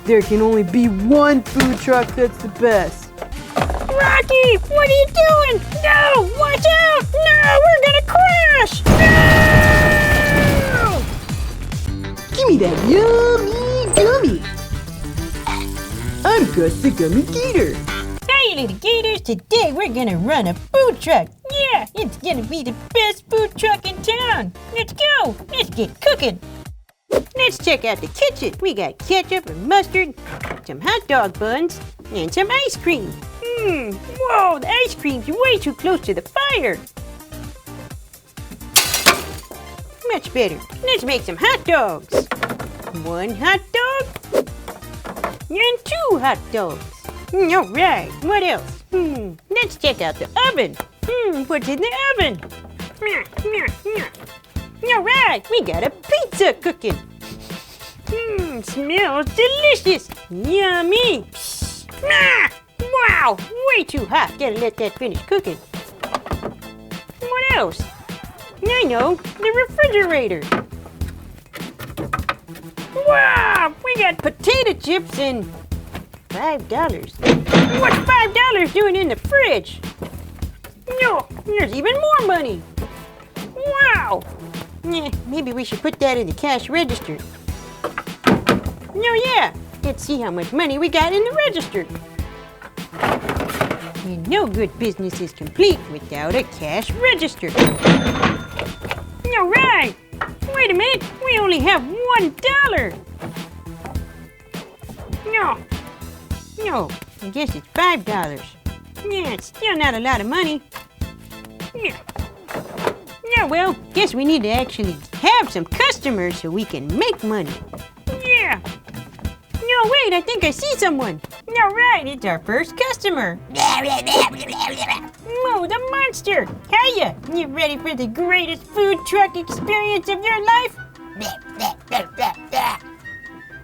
There can only be one food truck that's the best. Rocky, what are you doing? No, watch out! No, we're gonna crash! No! Give me that yummy gummy. I'm Gus the Gummy Gator. Hey, little Gators, today we're gonna run a food truck. Yeah, it's gonna be the best food truck in town. Let's go, let's get cooking. Let's check out the kitchen. We got ketchup and mustard, some hot dog buns, and some ice cream. Whoa, the ice cream's way too close to the fire. Much better. Let's make some hot dogs. 1 hot dog and 2 hot dogs. All right, what else? Let's check out the oven. What's in the oven? All right, we got a pizza cooking. Smells delicious. Yummy. Wow, way too hot. Gotta let that finish cooking. What else? I know, the refrigerator. Wow, we got potato chips and $5. What's $5 doing in the fridge? No, there's even more money. Wow. Maybe we should put that in the cash register. No, yeah. Let's see how much money we got in the register. And no good business is complete without a cash register. All right. Wait a minute. We only have $1. No, I guess it's $5. Yeah, it's still not a lot of money. Yeah, well, guess we need to actually have some customers so we can make money. Yeah. No, wait, I think I see someone. All right, it's our first customer. Whoa, the monster. Hiya, you ready for the greatest food truck experience of your life?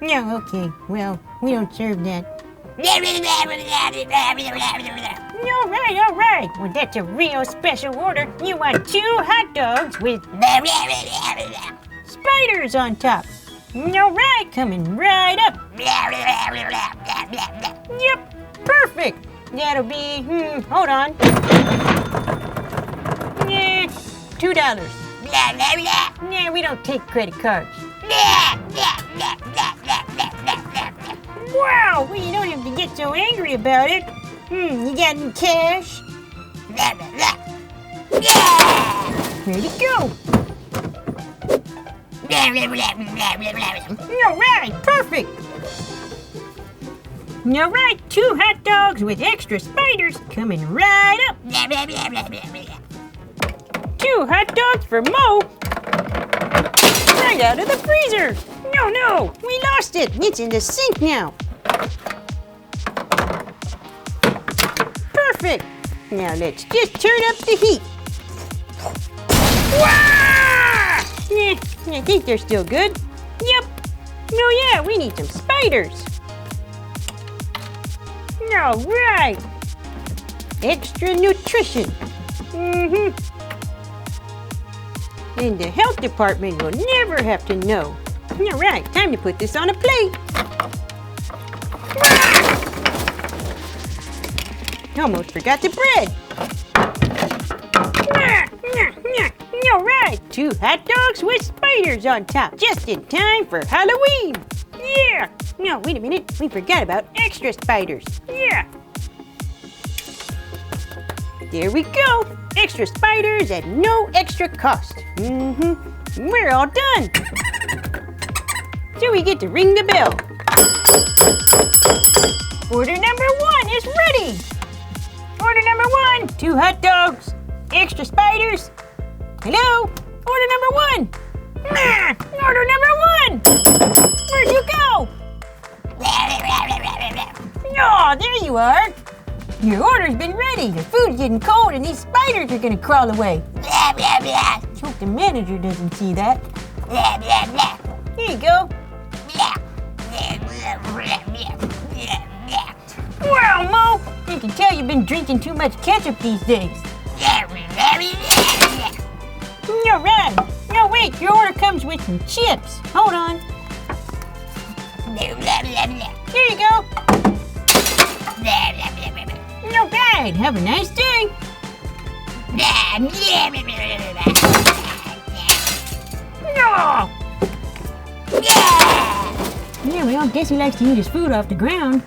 No, okay, well, we don't serve that. All right. Well, that's a real special order. You want 2 hot dogs with spiders on top. All right, coming right up. Yep, perfect. That'll be, hold on. Yeah, $2. Yeah, we don't take credit cards. Wow, well, you don't have to get so angry about it. You got any cash? Ready to go. All right, perfect. All right, 2 hot dogs with extra spiders coming right up. 2 hot dogs for Mo. Right out of the freezer. No, we lost it. It's in the sink now. Perfect. Now let's just turn up the heat. Wow! I think they're still good. Yep. Oh yeah, we need some spiders. All right. Extra nutrition. And the health department will never have to know. All right, time to put this on a plate. Almost forgot the bread. All right, 2 hot dogs with spiders on top, just in time for Halloween. Yeah. No, wait a minute, we forgot about extra spiders. Yeah. There we go. Extra spiders at no extra cost. We're all done. So we get to ring the bell. Order number 1 is ready. Order number 1, 2 hot dogs, extra spiders. Hello? Order number 1. Order number 1. Where'd you go? Oh, there you are. Your order's been ready. The food's getting cold and these spiders are gonna crawl away. Hope the manager doesn't see that. Here you go. Wow, Mo! I can tell you've been drinking too much ketchup these days. All right. No, wait, your order comes with some chips. Hold on. Here you go. All right, have a nice day. No! Yeah, well, guess he likes to eat his food off the ground.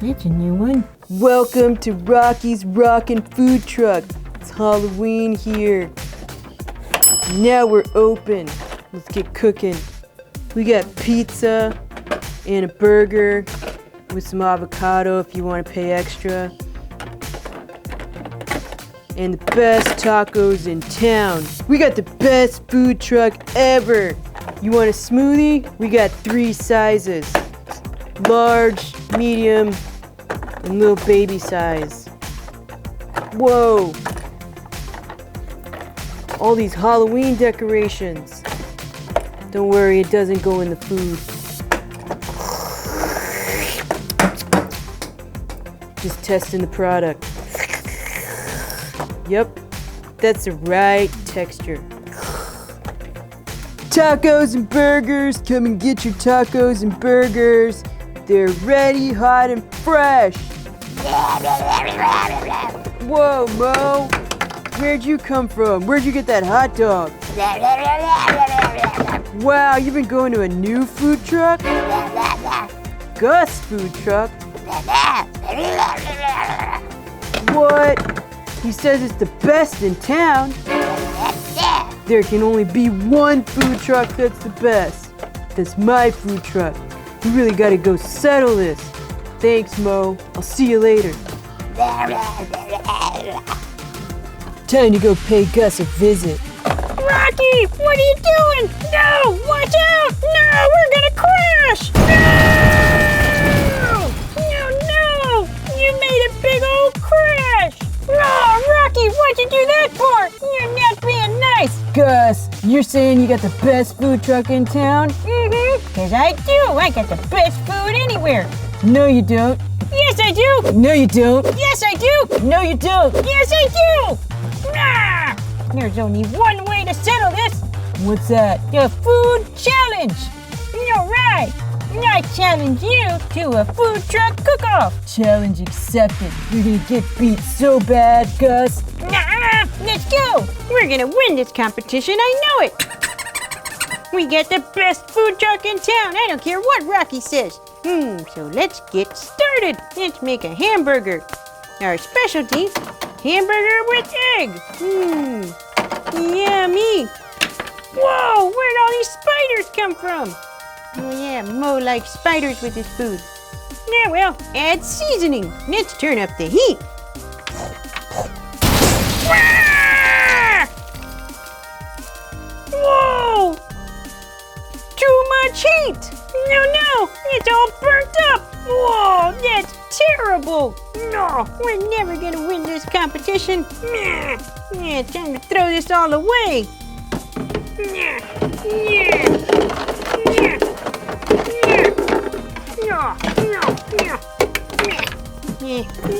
That's a new one. Welcome to Rocky's Rockin' Food Truck. It's Halloween here. Now we're open. Let's get cooking. We got pizza and a burger with some avocado if you want to pay extra. And the best tacos in town. We got the best food truck ever. You want a smoothie? We got 3 sizes. Large, medium, and little baby size. Whoa. All these Halloween decorations. Don't worry, it doesn't go in the food. Just testing the product. Yep, that's the right texture. Tacos and burgers, come and get your tacos and burgers. They're ready, hot, and fresh. Whoa, Mo. Where'd you come from? Where'd you get that hot dog? Wow, you've been going to a new food truck? Gus food truck? What? He says it's the best in town. There can only be one food truck that's the best. That's my food truck. We really gotta go settle this. Thanks, Mo. I'll see you later. Time to go pay Gus a visit. Rocky, what are you doing? No, watch out! No, we're gonna crash! No! You made a big old crash! Oh, Rocky, what'd you do that for? You're not being nice. Gus, you're saying you got the best food truck in town? Cause I do. I got the best food anywhere. No, you don't. Yes, I do. No, you don't. Yes, I do. No, you don't. Yes, I do. Ah! There's only one way to settle this. What's that? The food challenge. All right. I challenge you to a food truck cook-off. Challenge accepted. You're gonna get beat so bad, Gus. Let's go. We're gonna win this competition. I know it. We get the best food truck in town. I don't care what Rocky says. So let's get started. Let's make a hamburger. Our specialty, hamburger with egg. Yummy. Whoa, where'd all these spiders come from? Oh yeah, Mo likes spiders with his food. Yeah, well, add seasoning. Let's turn up the heat. Whoa! Too much heat! No, it's all burnt up! Whoa, that's terrible! No, we're never gonna win this competition. Yeah, time to throw this all away.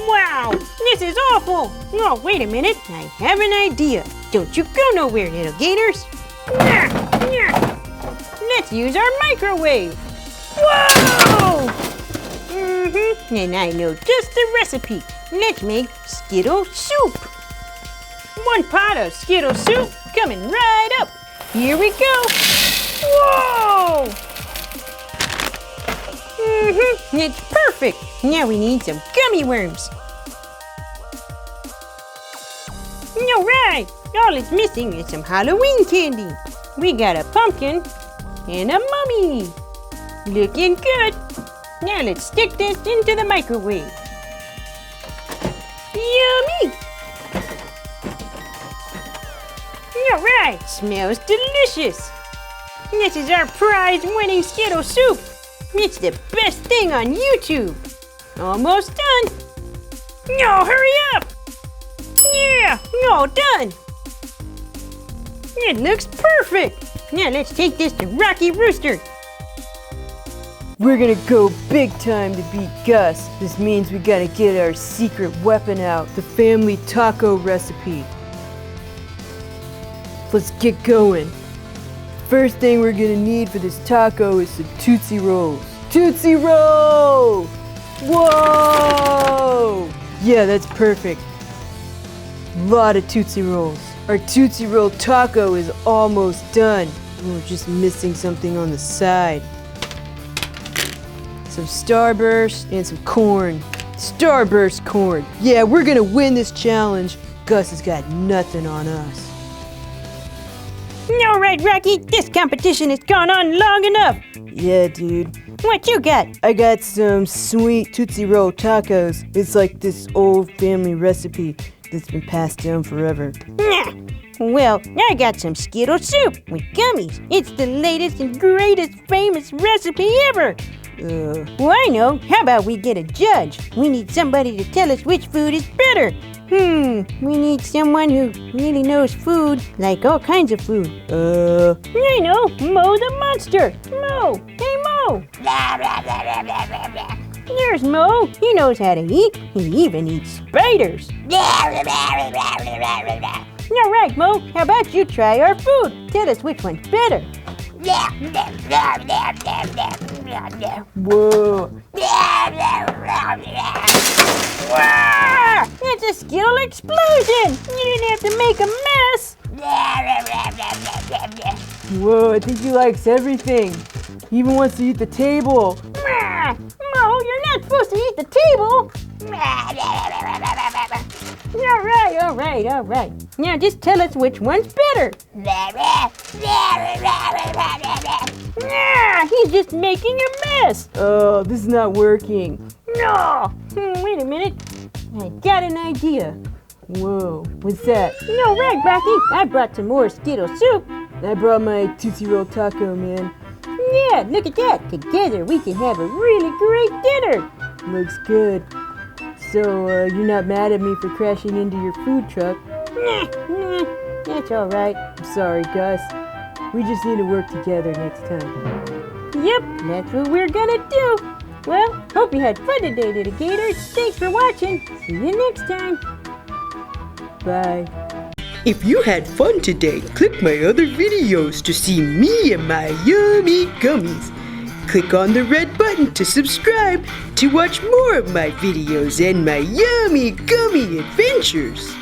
Wow, this is awful. Oh, wait a minute. I have an idea. Don't you go nowhere, little gators. Let's use our microwave. Whoa! And I know just the recipe. Let's make Skittle soup. 1 pot of Skittle soup coming right up. Here we go. Whoa! It's perfect. Now we need some gummy worms. All right. All it's missing is some Halloween candy. We got a pumpkin and a mummy. Looking good. Now let's stick this into the microwave. Yummy! All right, smells delicious. This is our prize-winning Skittle soup. It's the best thing on YouTube. Almost done. No, hurry up. Yeah, all done. It looks perfect. Now let's take this to Rocky Rooster. We're gonna go big time to beat Gus. This means we gotta get our secret weapon out, the family taco recipe. Let's get going. First thing we're gonna need for this taco is some Tootsie Rolls. Tootsie Roll! Whoa! Yeah, that's perfect. Lot of Tootsie Rolls. Our Tootsie Roll taco is almost done. We're just missing something on the side. Some Starburst and some corn. Starburst corn. Yeah, we're gonna win this challenge. Gus has got nothing on us. All right, Rocky, this competition has gone on long enough. Yeah, dude. What you got? I got some sweet Tootsie Roll tacos. It's like this old family recipe that's been passed down forever. Nah. Well, I got some Skittles soup with gummies. It's the latest and greatest famous recipe ever. Well, I know. How about we get a judge? We need somebody to tell us which food is better. We need someone who really knows food, like all kinds of food. I know. Mo the monster. Mo. Hey, Mo. There's Mo. He knows how to eat. He even eats spiders. All right, Mo. How about you try our food? Tell us which one's better. Whoa. It's a Skittle explosion! You didn't have to make a mess! Whoa, I think he likes everything. He even wants to eat the table. Mo, you're not supposed to eat the table! All right. Now just tell us which one's better. He's just making a mess. Oh, this is not working. No! Wait a minute. I got an idea. Whoa, what's that? No, right, Rocky. I brought some more Skittle soup. I brought my Tootsie Roll taco, man. Yeah, look at that. Together we can have a really great dinner. Looks good. So, you're not mad at me for crashing into your food truck? Nah, that's all right. I'm sorry, Gus. We just need to work together next time. Yep, that's what we're gonna do. Well, hope you had fun today, little Gators. Thanks for watching. See you next time. Bye. If you had fun today, click my other videos to see me and my yummy gummies. Click on the red button to subscribe to watch more of my videos and my yummy gummy adventures.